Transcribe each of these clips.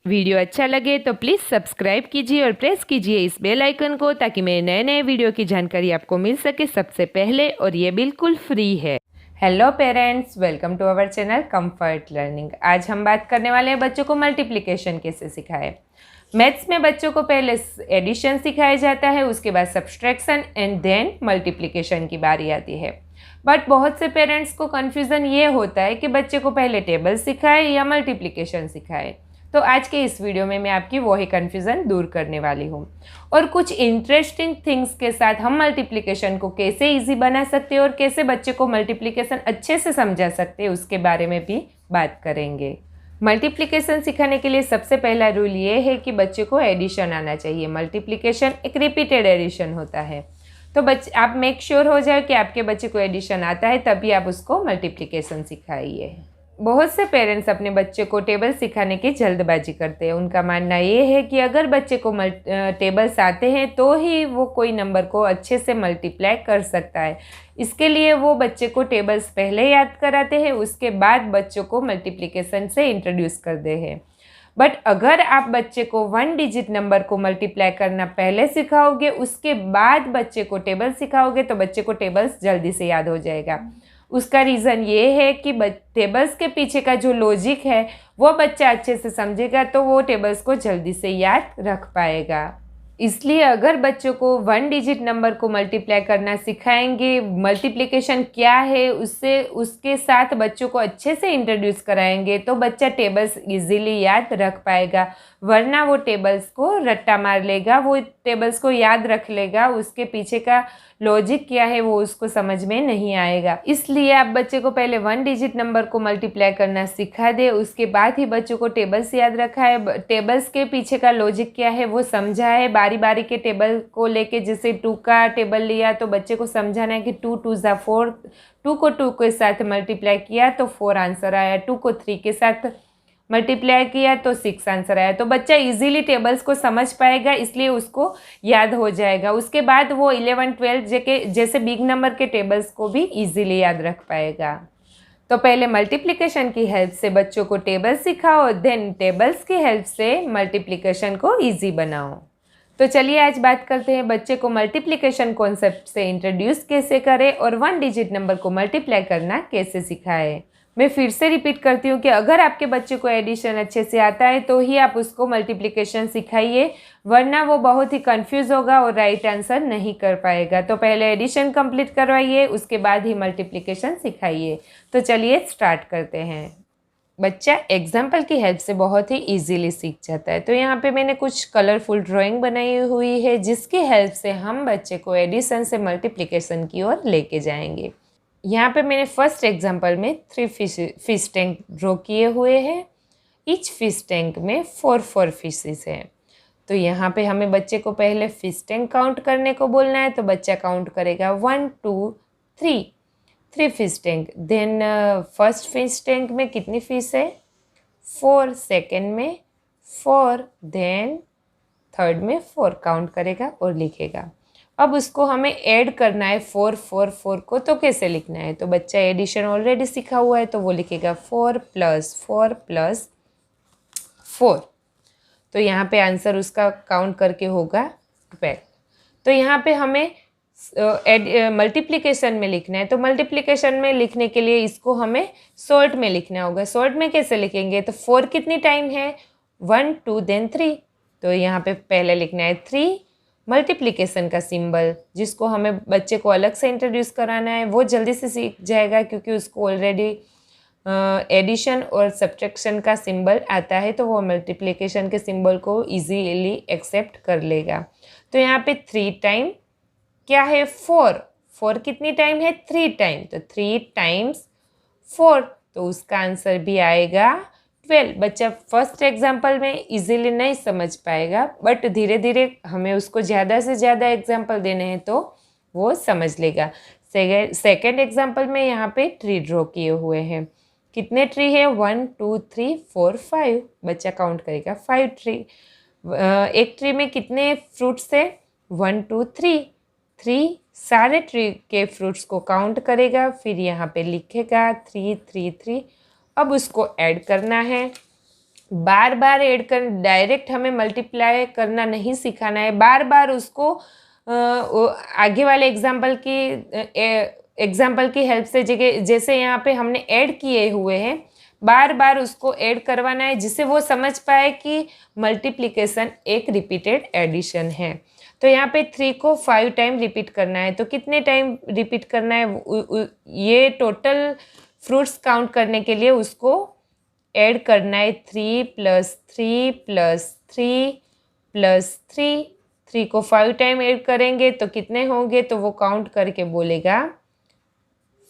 Video अच्छा लगे तो प्लीज़ सब्सक्राइब कीजिए और प्रेस कीजिए इस बेल आइकन को ताकि मेरे नए नए वीडियो की जानकारी आपको मिल सके सबसे पहले, और ये बिल्कुल फ्री है। Hello parents, welcome to our channel comfort learning. आज हम बात करने वाले हैं बच्चों को मल्टीप्लिकेशन कैसे सिखाएं। मैथ्स में बच्चों को पहले एडिशन सिखाया जाता है, उसके बाद सब्सट्रैक्शन एंड देन मल्टीप्लिकेशन की बारी आती है। बट बहुत से पेरेंट्स को कन्फ्यूज़न ये होता है कि बच्चे को पहले टेबल सिखाए या मल्टीप्लिकेशन सिखाए। तो आज के इस वीडियो में मैं आपकी वही कन्फ्यूज़न दूर करने वाली हूँ, और कुछ इंटरेस्टिंग थिंग्स के साथ हम मल्टीप्लिकेशन को कैसे इजी बना सकते हैं और कैसे बच्चे को मल्टीप्लिकेशन अच्छे से समझा सकते हैं उसके बारे में भी बात करेंगे। मल्टीप्लिकेशन सिखाने के लिए सबसे पहला रूल ये है कि बच्चे को एडिशन आना चाहिए। मल्टीप्लिकेशन एक रिपीटेड एडिशन होता है, तो आप मेक श्योर हो जाए कि आपके बच्चे को एडिशन आता है, तभी आप उसको मल्टीप्लिकेशन सिखाइए। बहुत से पेरेंट्स अपने बच्चे को टेबल सिखाने की जल्दबाजी करते हैं। उनका मानना ये है कि अगर बच्चे को टेबल्स आते हैं तो ही वो कोई नंबर को अच्छे से मल्टीप्लाई कर सकता है। इसके लिए वो बच्चे को टेबल्स पहले याद कराते हैं, उसके बाद बच्चों को मल्टीप्लिकेशन से इंट्रोड्यूस करते हैं। बट अगर आप बच्चे को 1 डिजिट नंबर को मल्टीप्लाई करना पहले सिखाओगे, उसके बाद बच्चे को टेबल सिखाओगे, तो बच्चे को टेबल्स जल्दी से याद हो जाएगा। उसका रीज़न ये है कि टेबल्स के पीछे का जो लॉजिक है वो बच्चा अच्छे से समझेगा, तो वो टेबल्स को जल्दी से याद रख पाएगा। इसलिए अगर बच्चों को 1 डिजिट नंबर को मल्टीप्लाई करना सिखाएंगे, मल्टीप्लिकेशन क्या है उसके साथ बच्चों को अच्छे से इंट्रोड्यूस कराएंगे, तो बच्चा टेबल्स इजीली याद रख पाएगा। वरना वो टेबल्स को रट्टा मार लेगा, वो टेबल्स को याद रख लेगा, उसके पीछे का लॉजिक क्या है वो उसको समझ में नहीं आएगा। इसलिए आप बच्चे को पहले 1 डिजिट नंबर को मल्टीप्लाई करना सिखा दे, उसके बाद ही बच्चों को टेबल्स याद रखा है, टेबल्स के पीछे का लॉजिक क्या है वो समझा है। बारी बारी के टेबल को लेके, जैसे 2 का टेबल लिया तो बच्चे को समझाना है कि 2 2 ज़ा 4, 2 को 2 के साथ मल्टीप्लाई किया तो 4 आंसर आया, 2 को 3 के साथ मल्टीप्लाई किया तो 6 आंसर आया। तो बच्चा इजीली टेबल्स को समझ पाएगा, इसलिए उसको याद हो जाएगा। उसके बाद वो 11 12 जैसे बिग नंबर के टेबल्स को भी इजीली याद रख पाएगा। तो पहले मल्टीप्लिकेशन की हेल्प से बच्चों को टेबल सिखाओ, देन टेबल्स की हेल्प से मल्टीप्लिकेशन को ईजी बनाओ। तो चलिए आज बात करते हैं बच्चे को मल्टीप्लिकेशन कॉन्सेप्ट से इंट्रोड्यूस कैसे करें और 1 डिजिट नंबर को मल्टीप्लाई करना कैसे सिखाएं। मैं फिर से रिपीट करती हूँ कि अगर आपके बच्चे को एडिशन अच्छे से आता है तो ही आप उसको मल्टीप्लिकेशन सिखाइए, वरना वो बहुत ही कंफ्यूज होगा और राइट आंसर नहीं कर पाएगा। तो पहले एडिशन कंप्लीट करवाइए, उसके बाद ही मल्टीप्लिकेशन सिखाइए। तो चलिए स्टार्ट करते हैं। बच्चा एग्जाम्पल की हेल्प से बहुत ही इजीली सीख जाता है। तो यहाँ पे मैंने कुछ कलरफुल ड्राइंग बनाई हुई है, जिसकी हेल्प से हम बच्चे को एडिशन से मल्टीप्लिकेशन की ओर लेके जाएंगे। यहाँ पे मैंने फर्स्ट एग्जाम्पल में 3 फिश टैंक ड्रॉ किए हुए हैं। ईच फिश टैंक में 4 फिशेस हैं। तो यहाँ पे हमें बच्चे को पहले फिश टैंक काउंट करने को बोलना है, तो बच्चा काउंट करेगा 1 2 3 fish tank. Then first fish tank में कितनी फिश है? 4। सेकेंड में 4, देन थर्ड में 4 काउंट करेगा और लिखेगा। अब उसको हमें ऐड करना है 4 4 4 को, तो कैसे लिखना है? तो बच्चा एडिशन ऑलरेडी सीखा हुआ है, तो वो लिखेगा 4 + 4 + 4। तो यहाँ पे आंसर उसका काउंट करके होगा 12। तो यहाँ पे हमें मल्टीप्लिकेशन में लिखना है, तो मल्टीप्लिकेशन में लिखने के लिए इसको हमें शॉर्ट में लिखना होगा। शॉर्ट में कैसे लिखेंगे? तो 4 कितनी टाइम है? 1 2 देन 3। तो यहाँ पे पहले लिखना है 3, मल्टीप्लिकेशन का सिंबल, जिसको हमें बच्चे को अलग से इंट्रोड्यूस कराना है। वो जल्दी से सीख जाएगा क्योंकि उसको ऑलरेडी एडिशन और सब्ट्रैक्शन का सिंबल आता है, तो वो मल्टीप्लिकेशन के सिंबल को इजीली एक्सेप्ट कर लेगा। तो यहाँ पे 3 टाइम क्या है? 4। 4 कितनी टाइम है? 3 टाइम। तो 3 टाइम्स 4, तो उसका आंसर भी आएगा 12। बच्चा फर्स्ट एग्जाम्पल में इजीली नहीं समझ पाएगा, बट धीरे धीरे हमें उसको ज़्यादा से ज़्यादा एग्जाम्पल देने हैं तो वो समझ लेगा। सेकेंड एग्जाम्पल में यहाँ पे ट्री ड्रॉ किए हुए हैं। कितने ट्री है? 1 2 3 4 5। बच्चा काउंट करेगा 5 ट्री। एक ट्री में कितने फ्रूट्स है? 1 2 3 सारे ट्री के फ्रूट्स को काउंट करेगा, फिर यहाँ पे लिखेगा 3 3 3। अब उसको ऐड करना है। बार बार ऐड कर, डायरेक्ट हमें मल्टीप्लाई करना नहीं सिखाना है, बार बार उसको आगे वाले एग्जाम्पल की हेल्प से जैसे यहाँ पे हमने ऐड किए हुए हैं, बार बार उसको ऐड करवाना है, जिससे वो समझ पाए कि मल्टीप्लिकेशन एक रिपीटेड एडिशन है। तो यहाँ पे 3 को 5 टाइम रिपीट करना है। तो कितने टाइम रिपीट करना है, ये टोटल फ्रूट्स काउंट करने के लिए उसको ऐड करना है। 3 + 3 + 3 + 3, 3 को 5 टाइम ऐड करेंगे तो कितने होंगे, तो वो काउंट करके बोलेगा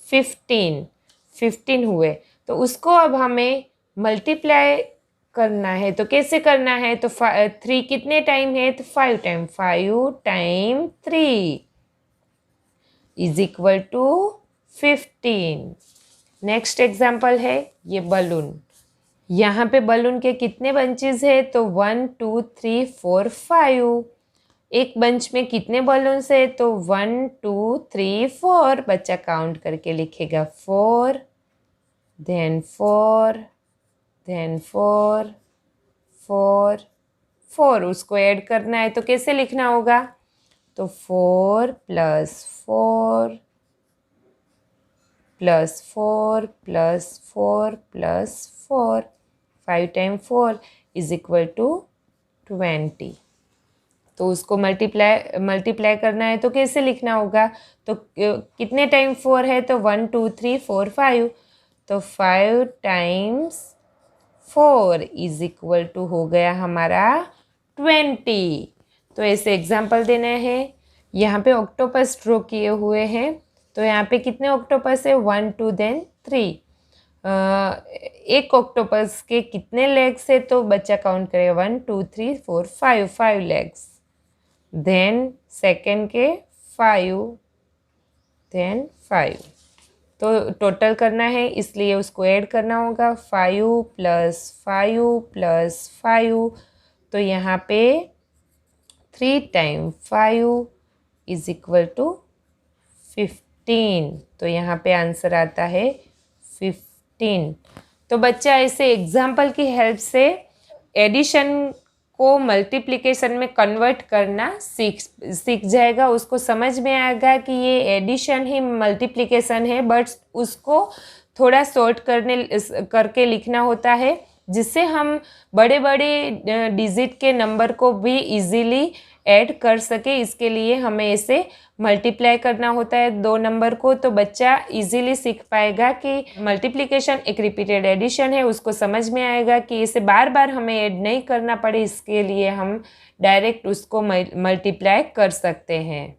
15 हुए। तो उसको अब हमें मल्टीप्लाई करना है। तो कैसे करना है, तो 3 कितने टाइम है, तो 5 टाइम, 5 टाइम 3 = 15। नेक्स्ट एग्जाम्पल है ये बलून। यहाँ पे बलून के कितने बंचेस है, तो 1 2 3 4 5। एक बंच में कितने बलून्स है, तो 1 2 3 4। बच्चा काउंट करके लिखेगा 4, then 4, then 4, 4, 4। उसको ऐड करना है। तो कैसे लिखना होगा, तो 4 + 4 + 4 + 4 + 4, 5 टाइम 4 = 20। तो उसको मल्टीप्लाई करना है। तो कैसे लिखना होगा, तो कितने टाइम 4 है, तो 1 2 3 4 5। तो 5 टाइम्स 4 = हो गया हमारा 20। तो ऐसे एग्जाम्पल देना है। यहाँ पे ऑक्टोपस ड्रॉ किए हुए हैं। तो यहाँ पे कितने ऑक्टोपस है, 1 2 then 3। एक ऑक्टोपस के कितने लेग्स है, तो बच्चा काउंट करेगा 1 2 3 4 5 लेग्स। देन सेकेंड के 5, देन 5। तो टोटल करना है, इसलिए उसको ऐड करना होगा। 5 + 5 + 5। तो यहाँ पे 3 टाइम 5 = 15। तो यहाँ पे आंसर आता है 15। तो बच्चा ऐसे एग्जाम्पल की हेल्प से एडिशन को मल्टीप्लिकेशन में कन्वर्ट करना सीख जाएगा। उसको समझ में आएगा कि ये एडिशन ही मल्टीप्लिकेशन है, बट उसको थोड़ा शॉर्ट करके लिखना होता है, जिससे हम बड़े बड़े डिजिट के नंबर को भी इजीली ऐड कर सके। इसके लिए हमें इसे मल्टीप्लाई करना होता है 2 नंबर को। तो बच्चा इजीली सीख पाएगा कि मल्टीप्लिकेशन एक रिपीटेड एडिशन है। उसको समझ में आएगा कि इसे बार बार हमें ऐड नहीं करना पड़े, इसके लिए हम डायरेक्ट उसको मल्टीप्लाई कर सकते हैं।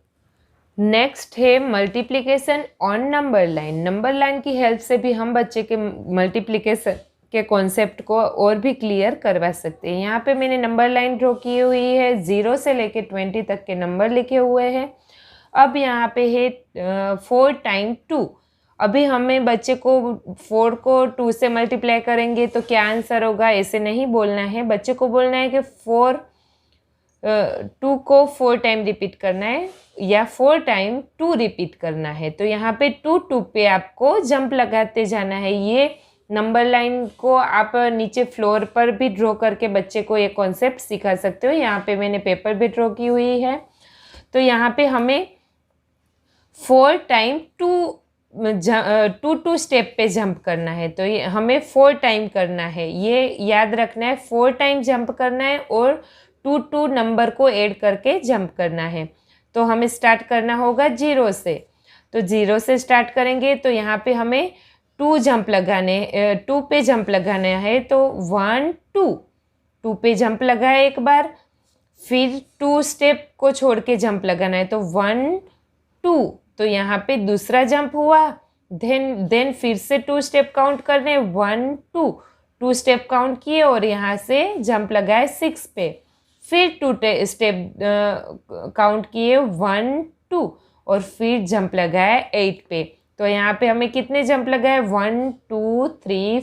नेक्स्ट है multiplication on number line. Number line की हेल्प से भी हम बच्चे के मल्टीप्लिकेशन के कॉन्सेप्ट को और भी क्लियर करवा सकते हैं। यहाँ पे मैंने नंबर लाइन ड्रॉ की हुई है, 0 से लेके 20 तक के नंबर लिखे हुए हैं। अब यहाँ पे है 4 टाइम 2। अभी हमें बच्चे को 4 को 2 से मल्टीप्लाई करेंगे तो क्या आंसर होगा, ऐसे नहीं बोलना है। बच्चे को बोलना है कि 2 को 4 टाइम रिपीट करना है या 4 टाइम 2 रिपीट करना है। तो यहाँ पे 2 पे आपको जंप लगाते जाना है। ये नंबर लाइन को आप नीचे फ्लोर पर भी ड्रॉ करके बच्चे को ये कॉन्सेप्ट सिखा सकते हो। यहाँ पे मैंने पेपर भी ड्रॉ की हुई है। तो यहाँ पे हमें 4 टाइम 2 स्टेप पे जंप करना है। तो ये हमें 4 टाइम करना है, ये याद रखना है। 4 टाइम जंप करना है और 2 नंबर को ऐड करके जंप करना है। तो हमें स्टार्ट करना होगा 0 से। तो 0 से स्टार्ट करेंगे तो यहाँ पे हमें 2 पे जंप लगाना है। तो 1 2 पे जंप लगाए एक बार, फिर 2 स्टेप को छोड़ के जंप लगाना है। तो 1 2, तो यहाँ पे दूसरा जंप हुआ। देन फिर से 2 स्टेप काउंट करने, 1 2 स्टेप काउंट किए और यहाँ से जंप लगाए 6 पे। फिर 2 स्टेप काउंट किए, 1 2, और फिर जंप लगाए 8 पे। तो यहाँ पे हमें कितने जंप लगाए, 1 2 3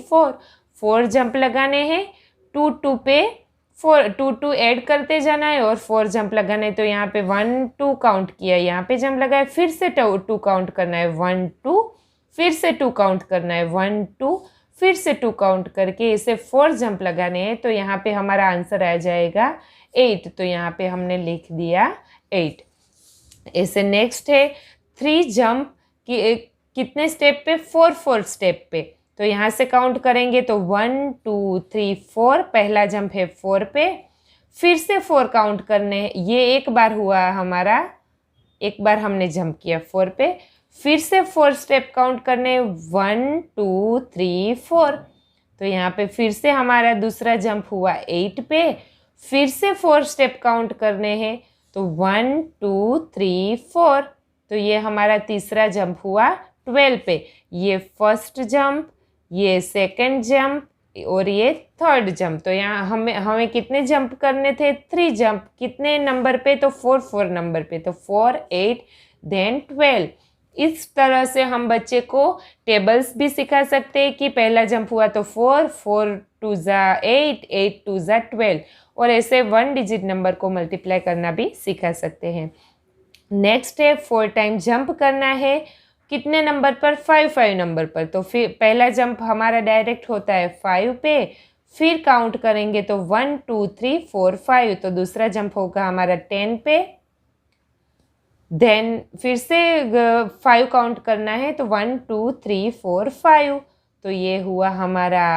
4 जंप लगाने हैं। 2 पे 2 ऐड करते जाना है और 4 जंप लगाना है। तो यहाँ पे 1 2 काउंट किया, यहाँ पे जंप लगाए, फिर से 2 काउंट करना है, 1 2, फिर से 2 काउंट करना है, 1 2, फिर से 2 काउंट करके इसे 4 जंप लगाने हैं, तो यहाँ पे हमारा आंसर आ जाएगा 8। तो यहाँ पे हमने लिख दिया 8। ऐसे नेक्स्ट है 3 जंप कि कितने स्टेप पे, 4 स्टेप पे। तो यहाँ से काउंट करेंगे तो 1 2 3 4, पहला जंप है 4 पे, फिर से 4 काउंट करने हैं। ये एक बार हुआ हमारा, एक बार हमने जंप किया 4 पे, फिर से 4 स्टेप काउंट करने, 1 2 3 4। तो यहाँ पे फिर से हमारा दूसरा जंप हुआ 8 पे, फिर से 4 स्टेप काउंट करने हैं, तो 1 2 3 4। तो ये हमारा तीसरा जंप हुआ 12 पे। ये फर्स्ट जंप, ये सेकंड जंप और ये थर्ड जंप। तो यहाँ हमें कितने जंप करने थे, 3 जंप। कितने नंबर पे, तो 4 नंबर पे। तो 4 8 देन 12। इस तरह से हम बच्चे को टेबल्स भी सिखा सकते हैं कि पहला जंप हुआ तो 4 4 2 ज़ा 8 8 2 ज़ा 12, और ऐसे 1 डिजिट नंबर को मल्टीप्लाई करना भी सिखा सकते हैं। नेक्स्ट है 4 टाइम जंप करना है। कितने नंबर पर, 5 नंबर पर। तो फिर पहला जंप हमारा डायरेक्ट होता है 5 पे, फिर काउंट करेंगे तो 1 2 3 4 5। तो दूसरा जंप होगा हमारा 10 पे, देन फिर से 5 काउंट करना है, तो 1 2 3 4 5। तो ये हुआ हमारा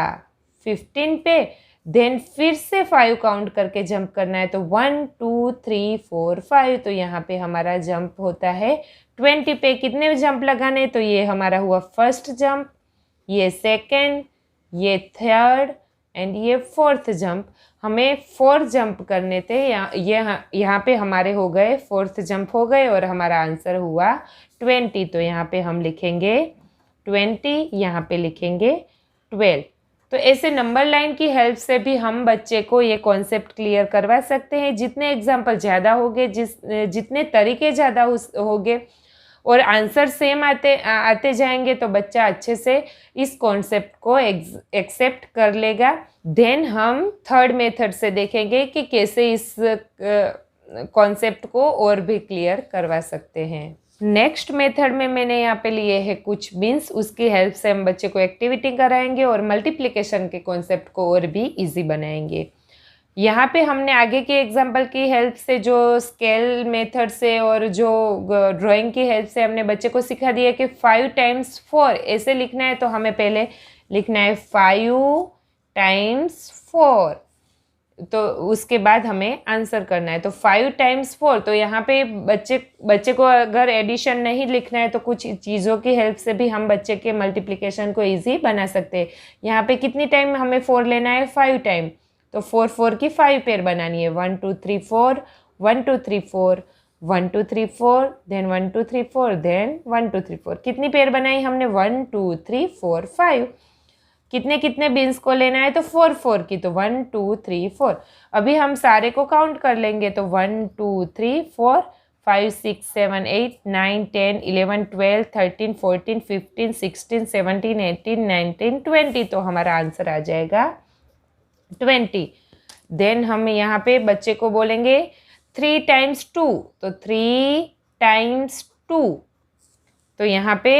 15 पे, देन फिर से 5 काउंट करके जंप करना है, तो 1 2 3 4 5। तो यहाँ पे हमारा जंप होता है 20 पे। कितने जंप लगाने, तो ये हमारा हुआ फर्स्ट जंप, ये सेकंड, ये थर्ड एंड ये फोर्थ जंप। हमें 4 जंप करने थे। यहाँ पे हमारे हो गए 4th जंप हो गए और हमारा आंसर हुआ 20। तो यहाँ पे हम लिखेंगे 20, यहाँ पे लिखेंगे 12। तो ऐसे नंबर लाइन की हेल्प से भी हम बच्चे को ये कॉन्सेप्ट क्लियर करवा सकते हैं। जितने एग्जाम्पल ज़्यादा होंगे, जितने तरीके ज़्यादा होंगे और आंसर सेम आते जाएंगे, तो बच्चा अच्छे से इस कॉन्सेप्ट को एक्सेप्ट कर लेगा। देन हम थर्ड मेथड से देखेंगे कि कैसे इस कॉन्सेप्ट को और भी क्लियर करवा सकते हैं। नेक्स्ट मेथड में मैंने यहाँ पे लिए हैं कुछ बिन्स। उसकी हेल्प से हम बच्चे को एक्टिविटी कराएंगे और मल्टीप्लिकेशन के कॉन्सेप्ट को और भी इजी बनाएंगे। यहाँ पे हमने आगे के एग्जाम्पल की हेल्प से, जो स्केल मेथड से और जो ड्राइंग की हेल्प से हमने बच्चे को सिखा दिया कि 5 टाइम्स 4 ऐसे लिखना है। तो हमें पहले लिखना है 5 टाइम्स 4, तो उसके बाद हमें आंसर करना है। तो 5 टाइम्स 4। तो यहाँ पे बच्चे को अगर एडिशन नहीं लिखना है, तो कुछ चीज़ों की हेल्प से भी हम बच्चे के मल्टीप्लिकेशन को ईजी बना सकते हैं। यहाँ पे कितनी टाइम हमें 4 लेना है, 5 टाइम। तो 4 की 5 पेयर बनानी है, 1 2 3 4 1 2 3 4 1 2 3 4 देन 1 2 3 4 देन 1 2 3 4। कितनी पेयर बनाई हमने, 1 2 3 4 5। कितने बिन्स को लेना है, तो 4 की। तो 1 2 3 4। अभी हम सारे को काउंट कर लेंगे, तो 1 2 3 4 5 6 7 8 9 10 11 12 13 14 15 16 17 18 19 20। तो हमारा आंसर आ जाएगा 20। देन हम यहाँ पे बच्चे को बोलेंगे 3 टाइम्स 2। तो 3 टाइम्स 2। तो यहाँ पे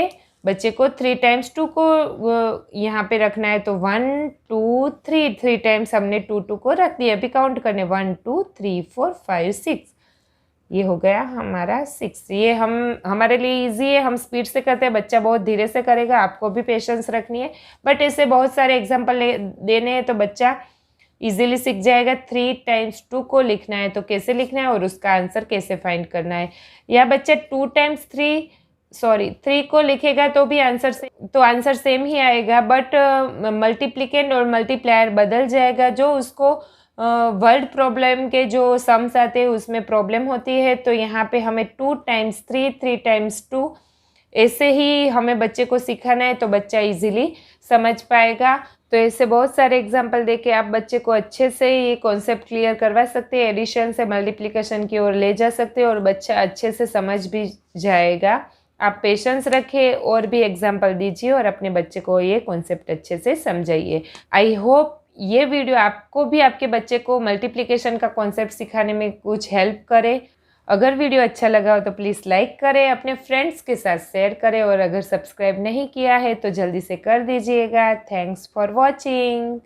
बच्चे को 3 टाइम्स 2 को यहाँ पे रखना है। तो 1 2 3, 3 टाइम्स हमने 2 को रख दिया। अभी काउंट करने, 1 2 3 4 5 6। ये हो गया हमारा 6। ये हमारे लिए इजी है, हम स्पीड से करते हैं, बच्चा बहुत धीरे से करेगा। आपको भी पेशेंस रखनी है, बट ऐसे बहुत सारे एग्जाम्पल देने हैं तो बच्चा इजीली सीख जाएगा। 3 टाइम्स 2 को लिखना है तो कैसे लिखना है और उसका आंसर कैसे फाइंड करना है। या बच्चा 2 टाइम्स 3 को लिखेगा तो भी आंसर सेम ही आएगा, बट मल्टीप्लिकेंड और मल्टीप्लायर बदल जाएगा। जो उसको वर्ड प्रॉब्लम के जो सम्स आते हैं उसमें प्रॉब्लम होती है। तो यहाँ पे हमें 2 टाइम्स 3 3 टाइम्स 2 ऐसे ही हमें बच्चे को सिखाना है, तो बच्चा इजीली समझ पाएगा। तो ऐसे बहुत सारे एग्जाम्पल देके आप बच्चे को अच्छे से ये कॉन्सेप्ट क्लियर करवा सकते हैं, एडिशन से मल्टीप्लिकेशन की ओर ले जा सकते हैं और बच्चा अच्छे से समझ भी जाएगा। आप पेशेंस रखें और भी एग्जाम्पल दीजिए और अपने बच्चे को ये कॉन्सेप्ट अच्छे से समझाइए। आई होप ये वीडियो आपको भी आपके बच्चे को मल्टीप्लिकेशन का कॉन्सेप्ट सिखाने में कुछ हेल्प करे। अगर वीडियो अच्छा लगा हो तो प्लीज़ लाइक करें, अपने फ्रेंड्स के साथ शेयर करें और अगर सब्सक्राइब नहीं किया है तो जल्दी से कर दीजिएगा। Thanks for watching.